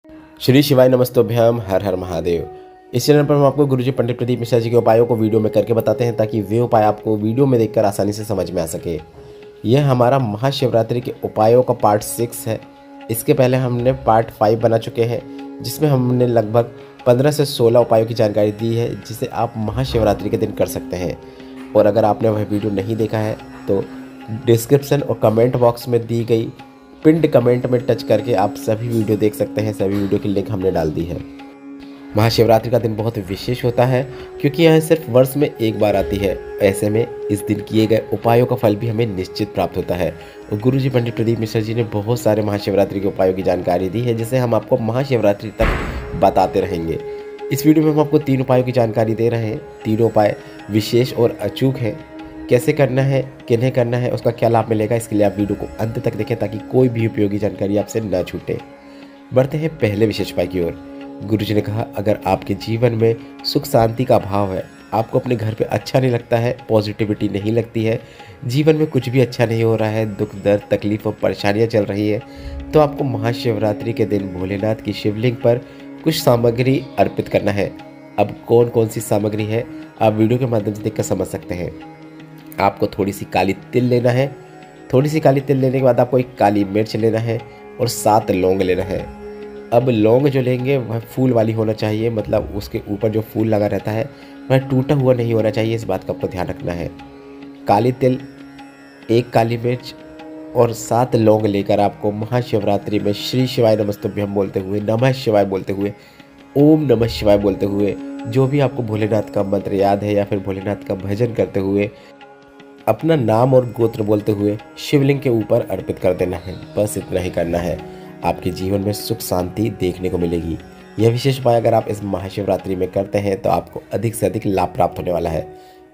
श्री शिवाय नमस्तोभ्याम, हर हर महादेव। इस चैनल पर हम आपको गुरुजी पंडित प्रदीप मिश्रा जी के उपायों को वीडियो में करके बताते हैं ताकि वे उपाय आपको वीडियो में देखकर आसानी से समझ में आ सके। यह हमारा महाशिवरात्रि के उपायों का पार्ट 6 है। इसके पहले हमने पार्ट 5 बना चुके हैं जिसमें हमने लगभग 15 से 16 उपायों की जानकारी दी है जिसे आप महाशिवरात्रि के दिन कर सकते हैं। और अगर आपने वह वीडियो नहीं देखा है तो डिस्क्रिप्शन और कमेंट बॉक्स में दी गई पिंड कमेंट में टच करके आप सभी वीडियो देख सकते हैं। सभी वीडियो की लिंक हमने डाल दी है। महाशिवरात्रि का दिन बहुत विशेष होता है क्योंकि यह सिर्फ वर्ष में एक बार आती है। ऐसे में इस दिन किए गए उपायों का फल भी हमें निश्चित प्राप्त होता है। और गुरुजी पंडित प्रदीप मिश्रा जी ने बहुत सारे महाशिवरात्रि के उपायों की जानकारी दी है जिसे हम आपको महाशिवरात्रि तक बताते रहेंगे। इस वीडियो में हम आपको 3 उपायों की जानकारी दे रहे हैं। तीनों उपाय विशेष और अचूक हैं। कैसे करना है, किन्हें करना है, उसका क्या लाभ मिलेगा, इसके लिए आप वीडियो को अंत तक देखें ताकि कोई भी उपयोगी जानकारी आपसे न छूटे। बढ़ते हैं पहले विशेष उपाय की ओर। गुरुजी ने कहा, अगर आपके जीवन में सुख शांति का अभाव है, आपको अपने घर पे अच्छा नहीं लगता है, पॉजिटिविटी नहीं लगती है, जीवन में कुछ भी अच्छा नहीं हो रहा है, दुख दर्द तकलीफ और परेशानियाँ चल रही है, तो आपको महाशिवरात्रि के दिन भोलेनाथ की शिवलिंग पर कुछ सामग्री अर्पित करना है। अब कौन कौन सी सामग्री है आप वीडियो के माध्यम से देखकर समझ सकते हैं। आपको थोड़ी सी काली तिल लेना है। थोड़ी सी काली तिल लेने के बाद आपको एक काली मिर्च लेना है और 7 लौंग लेना है। अब लौंग जो लेंगे वह फूल वाली होना चाहिए, मतलब उसके ऊपर जो फूल लगा रहता है वह टूटा हुआ नहीं होना चाहिए। इस बात का आपको ध्यान रखना है। काली तिल, 1 काली मिर्च और 7 लौंग लेकर आपको महाशिवरात्रि में श्री शिवाय नमस्तुभ्यम बोलते हुए, नमः शिवाय बोलते हुए, ओम नमः शिवाय बोलते हुए, जो भी आपको भोलेनाथ का मंत्र याद है या फिर भोलेनाथ का भजन करते हुए अपना नाम और गोत्र बोलते हुए शिवलिंग के ऊपर अर्पित कर देना है। बस इतना ही करना है। आपके जीवन में सुख शांति देखने को मिलेगी। यह विशेष उपाय अगर आप इस महाशिवरात्रि में करते हैं तो आपको अधिक से अधिक लाभ प्राप्त होने वाला है।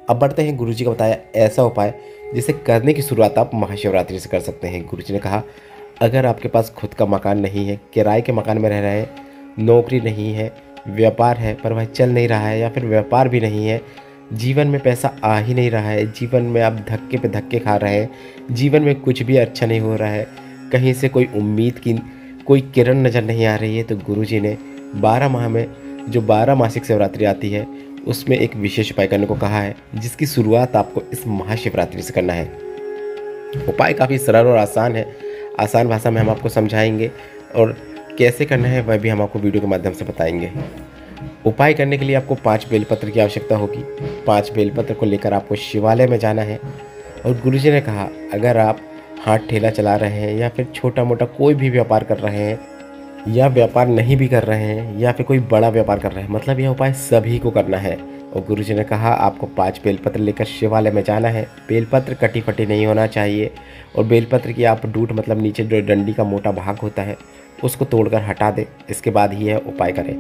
अब बढ़ते हैं गुरुजी का बताया ऐसा उपाय जिसे करने की शुरुआत आप महाशिवरात्रि से कर सकते हैं। गुरुजी ने कहा, अगर आपके पास खुद का मकान नहीं है, किराए के मकान में रह रहे हैं, नौकरी नहीं है, व्यापार है पर वह चल नहीं रहा है, या फिर व्यापार भी नहीं है, जीवन में पैसा आ ही नहीं रहा है, जीवन में आप धक्के पे धक्के खा रहे हैं, जीवन में कुछ भी अच्छा नहीं हो रहा है, कहीं से कोई उम्मीद की कोई किरण नज़र नहीं आ रही है, तो गुरुजी ने 12 माह में जो 12 मासिक शिवरात्रि आती है उसमें एक विशेष उपाय करने को कहा है जिसकी शुरुआत आपको इस महाशिवरात्रि से करना है। उपाय काफ़ी सरल और आसान है। आसान भाषा में हम आपको समझाएंगे और कैसे करना है वह भी हम आपको वीडियो के माध्यम से बताएंगे। उपाय करने के लिए आपको 5 बेलपत्र की आवश्यकता होगी। 5 बेलपत्र को लेकर आपको शिवालय में जाना है। और गुरुजी ने कहा, अगर आप हाथ ठेला चला रहे हैं या फिर छोटा मोटा कोई भी व्यापार कर रहे हैं, या व्यापार नहीं भी कर रहे हैं, या फिर कोई बड़ा व्यापार कर रहे हैं, मतलब यह उपाय सभी को करना है। और गुरुजी ने कहा, आपको 5 बेलपत्र लेकर शिवालय में जाना है। बेलपत्र कटी फटी नहीं होना चाहिए और बेलपत्र की आप डूट, मतलब नीचे जो डंडी का मोटा भाग होता है उसको तोड़कर हटा दें। इसके बाद ही यह उपाय करें।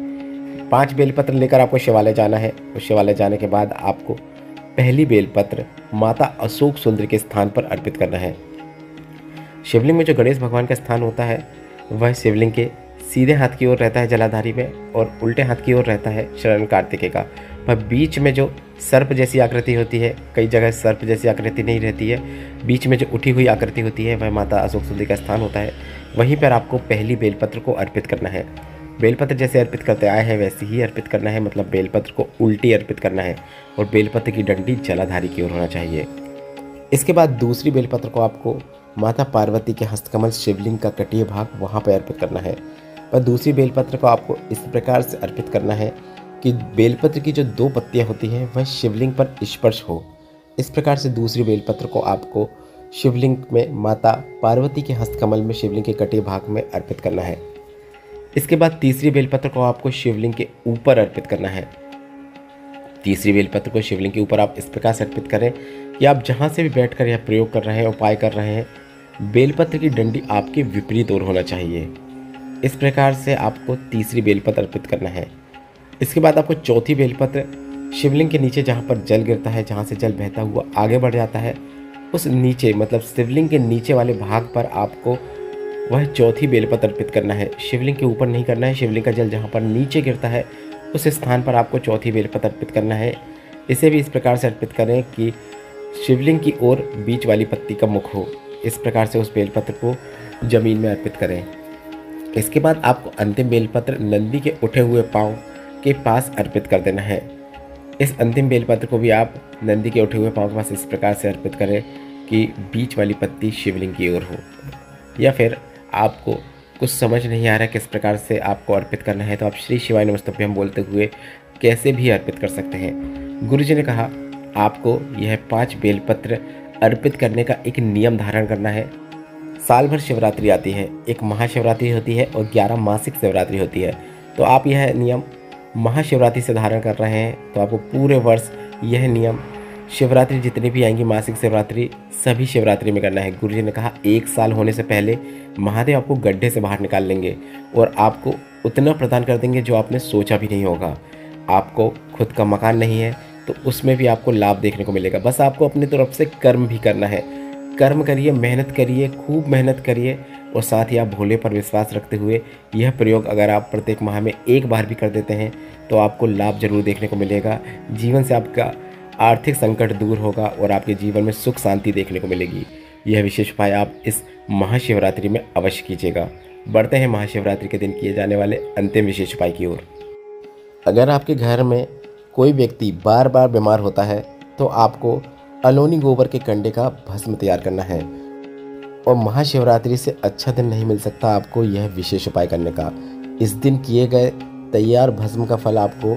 5 बेलपत्र लेकर आपको शिवालय जाना है। और शिवालय जाने के बाद आपको पहली बेलपत्र माता अशोक सुंदरी के स्थान पर अर्पित करना है। शिवलिंग में जो गणेश भगवान का स्थान होता है वह शिवलिंग के सीधे हाथ की ओर रहता है जलाधारी में, और उल्टे हाथ की ओर रहता है शरण कार्तिकेय का। वह बीच में जो सर्प जैसी आकृति होती है, कई जगह सर्प जैसी आकृति नहीं रहती है, बीच में जो उठी हुई आकृति होती है वह माता अशोक सुंदरी का स्थान होता है। वहीं पर आपको पहली बेलपत्र को अर्पित करना है। बेलपत्र जैसे अर्पित करते आए हैं वैसे ही अर्पित करना है, मतलब बेलपत्र को उल्टी अर्पित करना है और बेलपत्र की डंडी जलाधारी की ओर होना चाहिए। इसके बाद दूसरी बेलपत्र को आपको माता पार्वती के हस्तकमल शिवलिंग का कटीय भाग वहाँ पर अर्पित करना है। पर दूसरी बेलपत्र को आपको इस प्रकार से अर्पित करना है कि बेलपत्र की जो 2 पत्तियाँ होती हैं वह शिवलिंग पर स्पर्श हो। इस प्रकार से दूसरी बेलपत्र को आपको शिवलिंग में माता पार्वती के हस्तकमल में शिवलिंग के कटीय भाग में अर्पित करना है। इसके बाद तीसरी बेलपत्र को आपको शिवलिंग के ऊपर अर्पित करना है। तीसरी बेलपत्र को शिवलिंग के ऊपर आप इस प्रकार से अर्पित करें कि आप जहाँ से भी बैठकर यह प्रयोग कर रहे हैं, उपाय कर रहे हैं, बेलपत्र की डंडी आपके विपरीत ओर होना चाहिए। इस प्रकार से आपको तीसरी बेलपत्र अर्पित करना है। इसके बाद आपको चौथी बेलपत्र शिवलिंग के नीचे जहाँ पर जल गिरता है, जहाँ से जल बहता हुआ आगे बढ़ जाता है, उस नीचे, मतलब शिवलिंग के नीचे वाले भाग पर आपको वह चौथी बेलपत्र अर्पित करना है। शिवलिंग के ऊपर नहीं करना है। शिवलिंग का जल जहाँ पर नीचे गिरता है उस स्थान पर आपको चौथी बेलपत्र अर्पित करना है। इसे भी इस प्रकार से अर्पित करें कि शिवलिंग की ओर बीच वाली पत्ती का मुख हो। इस प्रकार से उस बेलपत्र को जमीन में अर्पित करें। इसके बाद आपको अंतिम बेलपत्र नंदी के उठे हुए पांव के पास अर्पित कर देना है। इस अंतिम बेलपत्र को भी आप नंदी के उठे हुए पांव के पास इस प्रकार से अर्पित करें कि बीच वाली पत्ती शिवलिंग की ओर हो। या फिर आपको कुछ समझ नहीं आ रहा किस प्रकार से आपको अर्पित करना है, तो आप श्री शिवाय नमस्तुभ्यम बोलते हुए कैसे भी अर्पित कर सकते हैं। गुरुजी ने कहा आपको यह 5 बेलपत्र अर्पित करने का एक नियम धारण करना है। साल भर शिवरात्रि आती है, एक महाशिवरात्रि होती है और 11 मासिक शिवरात्रि होती है। तो आप यह नियम महाशिवरात्रि से धारण कर रहे हैं, तो आपको पूरे वर्ष यह नियम शिवरात्रि जितनी भी आएंगी मासिक शिवरात्रि सभी शिवरात्रि में करना है। गुरुजी ने कहा 1 साल होने से पहले महादेव आपको गड्ढे से बाहर निकाल लेंगे और आपको उतना प्रदान कर देंगे जो आपने सोचा भी नहीं होगा। आपको खुद का मकान नहीं है तो उसमें भी आपको लाभ देखने को मिलेगा। बस आपको अपनी तरफ से कर्म भी करना है। कर्म करिए, मेहनत करिए, खूब मेहनत करिए और साथ ही आप भोले पर विश्वास रखते हुए यह प्रयोग अगर आप प्रत्येक माह में एक बार भी कर देते हैं तो आपको लाभ जरूर देखने को मिलेगा। जीवन से आपका आर्थिक संकट दूर होगा और आपके जीवन में सुख शांति देखने को मिलेगी। यह विशेष उपाय आप इस महाशिवरात्रि में अवश्य कीजिएगा। बढ़ते हैं महाशिवरात्रि के दिन किए जाने वाले अंतिम विशेष उपाय की ओर। अगर आपके घर में कोई व्यक्ति बार बार बीमार होता है तो आपको अलोनी गोबर के कंडे का भस्म तैयार करना है और महाशिवरात्रि से अच्छा दिन नहीं मिल सकता आपको यह विशेष उपाय करने का। इस दिन किए गए तैयार भस्म का फल आपको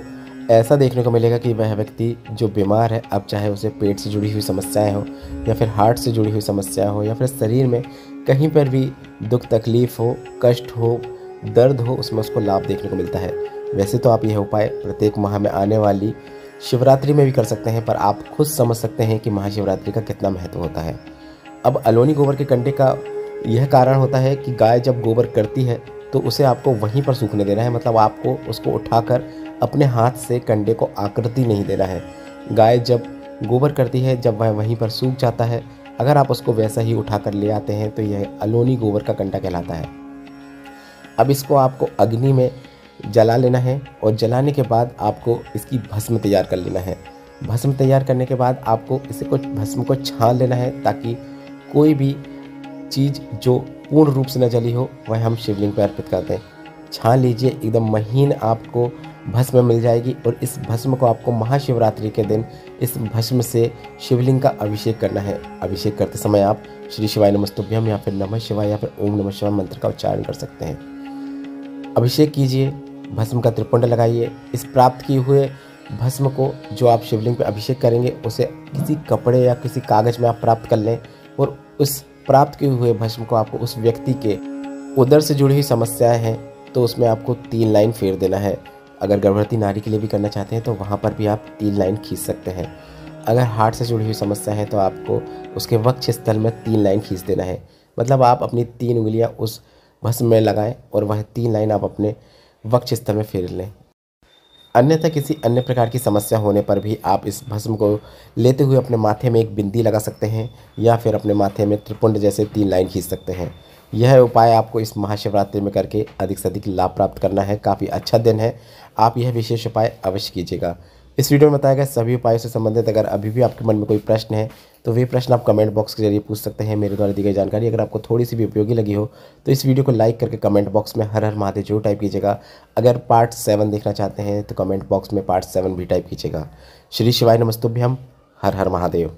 ऐसा देखने को मिलेगा कि वह व्यक्ति जो बीमार है, अब चाहे उसे पेट से जुड़ी हुई समस्याएं हो या फिर हार्ट से जुड़ी हुई समस्याएं हो या फिर शरीर में कहीं पर भी दुख तकलीफ हो, कष्ट हो, दर्द हो, उसमें उसको लाभ देखने को मिलता है। वैसे तो आप यह उपाय प्रत्येक माह में आने वाली शिवरात्रि में भी कर सकते हैं, पर आप खुद समझ सकते हैं कि महाशिवरात्रि का कितना महत्व होता है। अब अलोनी गोबर के कंडे का यह कारण होता है कि गाय जब गोबर करती है तो उसे आपको वहीं पर सूखने देना है। मतलब आपको उसको उठाकर अपने हाथ से कंडे को आकृति नहीं देना है। गाय जब गोबर करती है, जब वह वहीं पर सूख जाता है, अगर आप उसको वैसा ही उठाकर ले आते हैं तो यह अलोनी गोबर का कंडा कहलाता है। अब इसको आपको अग्नि में जला लेना है और जलाने के बाद आपको इसकी भस्म तैयार कर लेना है। भस्म तैयार करने के बाद आपको भस्म को छान लेना है ताकि कोई भी चीज़ जो पूर्ण रूप से न जली हो वह हम शिवलिंग पर अर्पित कर दें। छान लीजिए, एकदम महीन आपको भस्म मिल जाएगी और इस भस्म को आपको महाशिवरात्रि के दिन इस भस्म से शिवलिंग का अभिषेक करना है। अभिषेक करते समय आप श्री शिवाय नमस्तुभ्यम या फिर नमः शिवाय या फिर ओम नमः शिवाय मंत्र का उच्चारण कर सकते हैं। अभिषेक कीजिए, भस्म का त्रिपुंड लगाइए। इस प्राप्त किए हुए भस्म को जो आप शिवलिंग पर अभिषेक करेंगे उसे किसी कपड़े या किसी कागज़ में आप प्राप्त कर लें और उस प्राप्त किए हुए भस्म को आपको उस व्यक्ति के उदर से जुड़ी हुई समस्याएं हैं तो उसमें आपको 3 लाइन फेर देना है। अगर गर्भवती नारी के लिए भी करना चाहते हैं तो वहाँ पर भी आप 3 लाइन खींच सकते हैं। अगर हार्ट से जुड़ी हुई समस्या है तो आपको उसके वक्ष स्थल में 3 लाइन खींच देना है। मतलब आप अपनी 3 उंगलियाँ उस भस्म में लगाएं और वह 3 लाइन आप अपने वक्ष स्थल में फेर लें। अन्यथा किसी अन्य प्रकार की समस्या होने पर भी आप इस भस्म को लेते हुए अपने माथे में एक बिंदी लगा सकते हैं या फिर अपने माथे में त्रिपुंड जैसे 3 लाइन खींच सकते हैं। यह उपाय आपको इस महाशिवरात्रि में करके अधिक से अधिक लाभ प्राप्त करना है। काफ़ी अच्छा दिन है, आप यह विशेष उपाय अवश्य कीजिएगा। इस वीडियो में बताया गया सभी उपायों से संबंधित अगर अभी भी आपके मन में कोई प्रश्न है तो वे प्रश्न आप कमेंट बॉक्स के जरिए पूछ सकते हैं। मेरे द्वारा दी गई जानकारी अगर आपको थोड़ी सी भी उपयोगी लगी हो तो इस वीडियो को लाइक करके कमेंट बॉक्स में हर हर महादेव जरूर टाइप कीजिएगा। अगर पार्ट 7 देखना चाहते हैं तो कमेंट बॉक्स में पार्ट 7 भी टाइप कीजिएगा। श्री शिवाय नमस्तुभ्यम। हर हर महादेव।